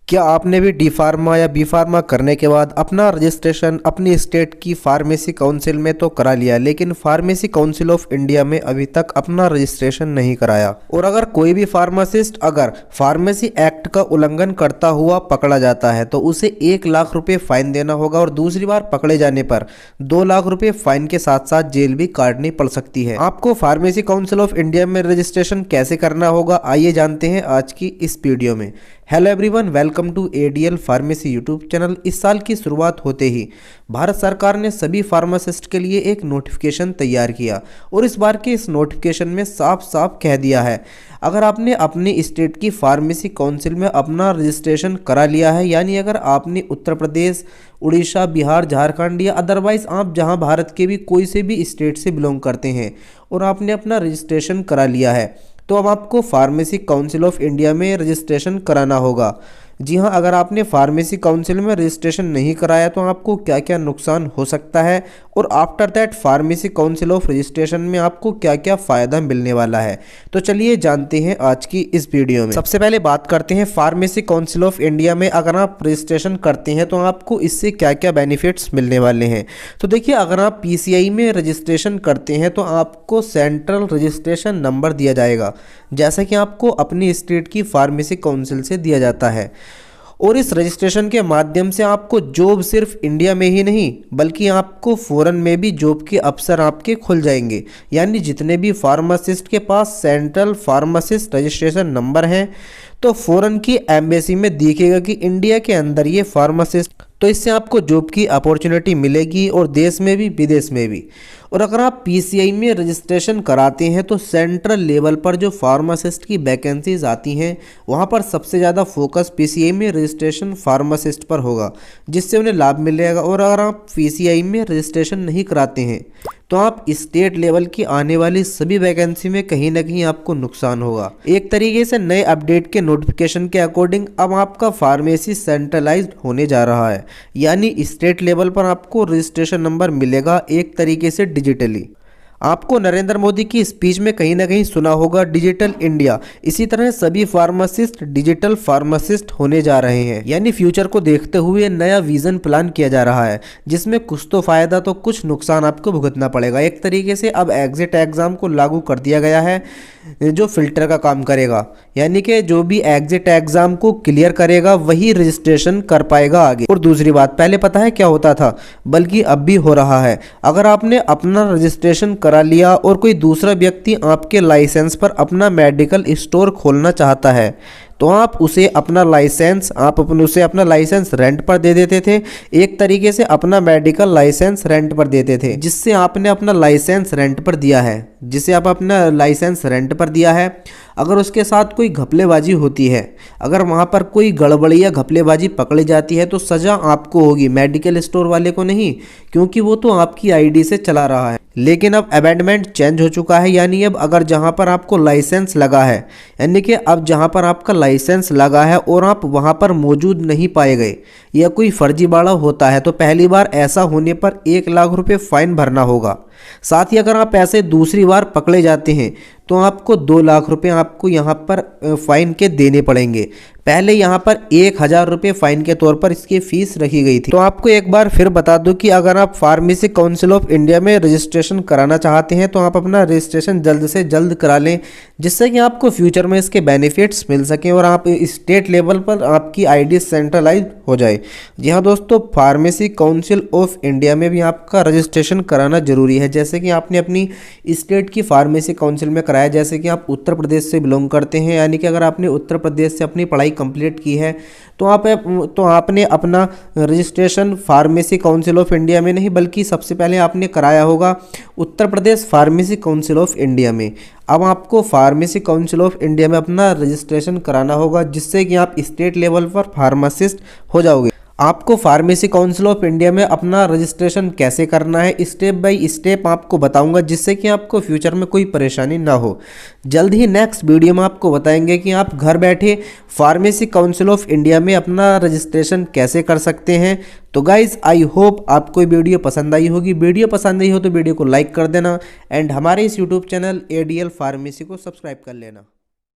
क्या आपने भी डी फार्मा या बी फार्मा करने के बाद अपना रजिस्ट्रेशन अपनी स्टेट की फार्मेसी काउंसिल में तो करा लिया, लेकिन फार्मेसी काउंसिल ऑफ इंडिया में अभी तक अपना रजिस्ट्रेशन नहीं कराया? और अगर कोई भी फार्मासिस्ट अगर फार्मेसी एक्ट का उल्लंघन करता हुआ पकड़ा जाता है तो उसे 1 लाख रुपए फाइन देना होगा और दूसरी बार पकड़े जाने पर 2 लाख रुपए फाइन के साथ साथ जेल भी काटनी पड़ सकती है। आपको फार्मेसी काउंसिल ऑफ इंडिया में रजिस्ट्रेशन कैसे करना होगा, आइए जानते हैं आज की इस वीडियो में। Hello everyone, welcome to ADL pharmacy YouTube channel. इस साल की शुरुआत होते ही भारत सरकार ने सभी फार्मासिस्ट के लिए एक नोटिफिकेशन तैयार किया और इस बार के इस नोटिफिकेशन में साफ साफ कह दिया है, अगर आपने अपने स्टेट की फार्मेसी काउंसिल में अपना रजिस्ट्रेशन करा लिया है, यानी अगर आपने उत्तर प्रदेश, उड़ीसा, बिहार, झारखंड या अदरवाइज आप जहां भारत के भी कोई से भी स्टेट से बिलोंग करते हैं और आपने अपना रजिस्ट्रेशन करा लिया है, तो अब आपको फार्मेसी काउंसिल ऑफ इंडिया में रजिस्ट्रेशन कराना होगा। जी हाँ, अगर आपने फार्मेसी काउंसिल में रजिस्ट्रेशन नहीं कराया तो आपको क्या क्या नुकसान हो सकता है और after that pharmacy council of registration में आपको क्या क्या फ़ायदा मिलने वाला है, तो चलिए जानते हैं आज की इस वीडियो में। सबसे पहले बात करते हैं फार्मेसी काउंसिल ऑफ इंडिया में अगर आप रजिस्ट्रेशन करते हैं तो आपको इससे क्या क्या बेनिफिट्स मिलने वाले हैं। तो देखिए, अगर आप पीसीआई में रजिस्ट्रेशन करते हैं तो आपको सेंट्रल रजिस्ट्रेशन नंबर दिया जाएगा, जैसा कि आपको अपनी स्टेट की फार्मेसी काउंसिल से दिया जाता है। और इस रजिस्ट्रेशन के माध्यम से आपको जॉब सिर्फ इंडिया में ही नहीं बल्कि आपको फॉरेन में भी जॉब के अवसर आपके खुल जाएंगे। यानी जितने भी फार्मासिस्ट के पास सेंट्रल फार्मासिस्ट रजिस्ट्रेशन नंबर हैं तो फॉरेन की एम्बेसी में दिखेगा कि इंडिया के अंदर ये फार्मासिस्ट, तो इससे आपको जॉब की अपॉर्चुनिटी मिलेगी और देश में भी विदेश में भी। और अगर आप पीसीआई में रजिस्ट्रेशन कराते हैं तो सेंट्रल लेवल पर जो फार्मासिस्ट की वैकेंसीज आती हैं वहाँ पर सबसे ज़्यादा फोकस पीसीआई में रजिस्ट्रेशन फार्मासिस्ट पर होगा, जिससे उन्हें लाभ मिलेगा। और अगर आप पीसीआई में रजिस्ट्रेशन नहीं कराते हैं तो आप स्टेट लेवल की आने वाली सभी वैकेंसी में कहीं ना कहीं आपको नुकसान होगा। एक तरीके से नए अपडेट के नोटिफिकेशन के अकॉर्डिंग अब आपका फार्मेसी सेंट्रलाइज्ड होने जा रहा है, यानी स्टेट लेवल पर आपको रजिस्ट्रेशन नंबर मिलेगा एक तरीके से डिजिटली। आपको नरेंद्र मोदी की स्पीच में कहीं ना कहीं सुना होगा डिजिटल इंडिया, इसी तरह सभी फार्मासिस्ट डिजिटल फार्मासिस्ट होने जा रहे हैं। यानी फ्यूचर को देखते हुए नया विजन प्लान किया जा रहा है, जिसमें कुछ तो फायदा तो कुछ नुकसान आपको भुगतना पड़ेगा। एक तरीके से अब एग्जिट एग्जाम को लागू कर दिया गया है जो फिल्टर का काम करेगा, यानी कि जो भी एग्जिट एग्जाम को क्लियर करेगा वही रजिस्ट्रेशन कर पाएगा आगे। और दूसरी बात, पहले पता है क्या होता था, बल्कि अब भी हो रहा है, अगर आपने अपना रजिस्ट्रेशन करा लिया और कोई दूसरा व्यक्ति आपके लाइसेंस पर अपना मेडिकल स्टोर खोलना चाहता है तो आप उसे अपना लाइसेंस रेंट पर दे देते थे। एक तरीके से अपना मेडिकल लाइसेंस रेंट पर देते थे, जिससे आपने अपना लाइसेंस रेंट पर दिया है, जिसे आप अपना लाइसेंस रेंट पर दिया है। अगर उसके साथ कोई घपलेबाजी होती है, अगर वहाँ पर कोई गड़बड़ी या घपलेबाजी पकड़ी जाती है तो सज़ा आपको होगी, मेडिकल स्टोर वाले को नहीं, क्योंकि वो तो आपकी आईडी से चला रहा है। लेकिन अब अमेंडमेंट चेंज हो चुका है, यानी अब अगर जहाँ पर आपको लाइसेंस लगा है, यानी कि अब जहाँ पर आपका लाइसेंस लगा है और आप वहाँ पर मौजूद नहीं पाए गए या कोई फर्जीवाड़ा होता है तो पहली बार ऐसा होने पर 1 लाख रुपए फाइन भरना होगा। साथ ही अगर आप ऐसे दूसरी बार पकड़े जाते हैं तो आपको 2 लाख रुपए आपको यहाँ पर फाइन के देने पड़ेंगे। पहले यहाँ पर 1,000 रुपये फाइन के तौर पर इसकी फीस रखी गई थी। तो आपको एक बार फिर बता दूं कि अगर आप फार्मेसी काउंसिल ऑफ इंडिया में रजिस्ट्रेशन कराना चाहते हैं तो आप अपना रजिस्ट्रेशन जल्द से जल्द करा लें, जिससे कि आपको फ्यूचर में इसके बेनिफिट्स मिल सकें और आप स्टेट लेवल पर आपकी आईडी सेंट्रलाइज हो जाए। जी हाँ दोस्तों, फार्मेसी काउंसिल ऑफ इंडिया में भी आपका रजिस्ट्रेशन कराना जरूरी है। जैसे कि आपने अपनी स्टेट की फार्मेसी काउंसिल में कराया, जैसे कि आप उत्तर प्रदेश से बिलोंग करते हैं, यानी कि अगर आपने उत्तर प्रदेश से अपनी पढ़ाई कंप्लीट की है तो आपने अपना registration pharmacy council of India में नहीं बल्कि सबसे पहले आपने कराया होगा Uttar Pradesh pharmacy council of India में। अब आपको फार्मेसी काउंसिल ऑफ इंडिया में अपना रजिस्ट्रेशन कराना होगा, जिससे कि आप स्टेट लेवल पर फार्मासिस्ट हो जाओगे। आपको फार्मेसी काउंसिल ऑफ इंडिया में अपना रजिस्ट्रेशन कैसे करना है स्टेप बाय स्टेप आपको बताऊंगा, जिससे कि आपको फ्यूचर में कोई परेशानी ना हो। जल्द ही नेक्स्ट वीडियो में आपको बताएंगे कि आप घर बैठे फार्मेसी काउंसिल ऑफ इंडिया में अपना रजिस्ट्रेशन कैसे कर सकते हैं। तो गाइज, आई होप आपको वीडियो पसंद आई होगी। वीडियो पसंद आई हो तो वीडियो को लाइक कर देना एंड हमारे इस यूट्यूब चैनल एडीएल फार्मेसी को सब्सक्राइब कर लेना।